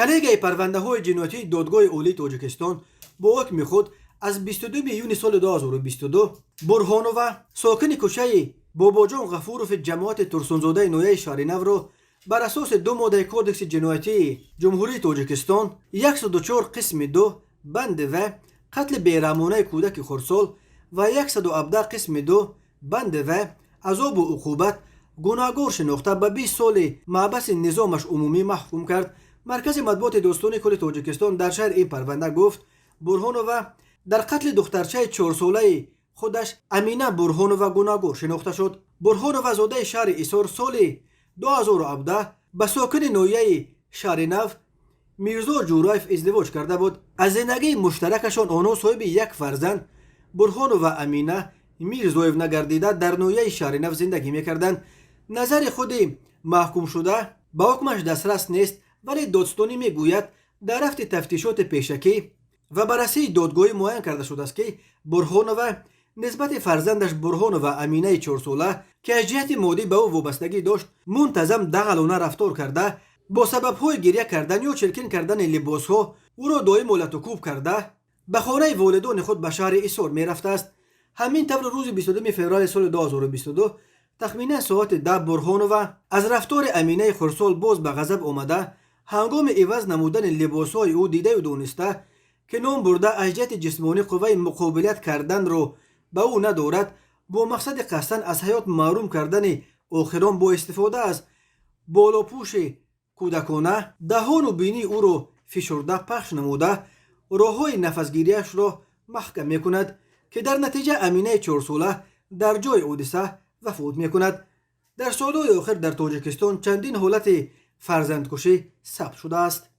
کلیگه پرونده های جنایتی دادگاه عالی تاجیکستان با حکم خود از 22 میلیون سال 2022 برهانوف ساکن کوچه باباجان غفوروف جماعت ترسونزاده نویه شهر نو را بر اساس 2 ماده کودکس جنایتی جمهوری تاجیکستان 104 قسم 2 بند و قتل بیرحمانه کودک خردسال و 117 قسم 2 بند و عذاب و عقوبت گناهکار شناخته به 20 سال محبس نظامش عمومی محکوم کرد. مرکز مطبوعات دوستان کل تاجیکستان در شهر این پرونده گفت برهانوف در قتل دخترچه 4 ساله خودش امینه برهانوف گناهکار شناخته شد. برهانوف زاده شهر ایسار سال 2017 به ساکن نویه شهر نو میرزا جورایف ازدواج کرده بود. از زندگی مشترکشان آنها صاحب یک فرزند برهانوف و امینه میرزایف نگردیده در نویه شهر نو زندگی میکردند. نظر خود محکوم شده با حکمش دسترس نیست، ولی دادستانی میگوید در رفت تفتیشات پیشکی و بررسی دادگاهی معین کرده شده است که برهانوف نسبت فرزندش برهانوف امینه 4 ساله که از جهت مادی به او وابستگی داشت منتظم دغلانه رفتار کرده، با سبب‌های گریه کردن یا چرکین کردن لباس‌ها او را دائم حالت و کوب کرده به خانه والدان خود به شهر ایسار میرفته است. همین طور روز 22 فوریه سال 2022 تخمینا ساعت 10 برهانوف از رفتار امینه خردسال باز به غضب آمده هنگام عوض نمودن لباس‌های او دیده و دانسته که نام برده از جهت جسمانی قوه مقابلت کردن را به او ندارد، با مقصد قصداً از حیات محروم کردن آخران با استفاده از بالاپوش کودکانه دهان و بینی او را فشرده پخش نموده راه‌های نفسگیریش را محکم میکند که در نتیجه امینه 4 ساله در جای حادثه وفات میکند. در سالهای آخر در تاجیکستان چندین حالت فرزندکشی ثبت شده است.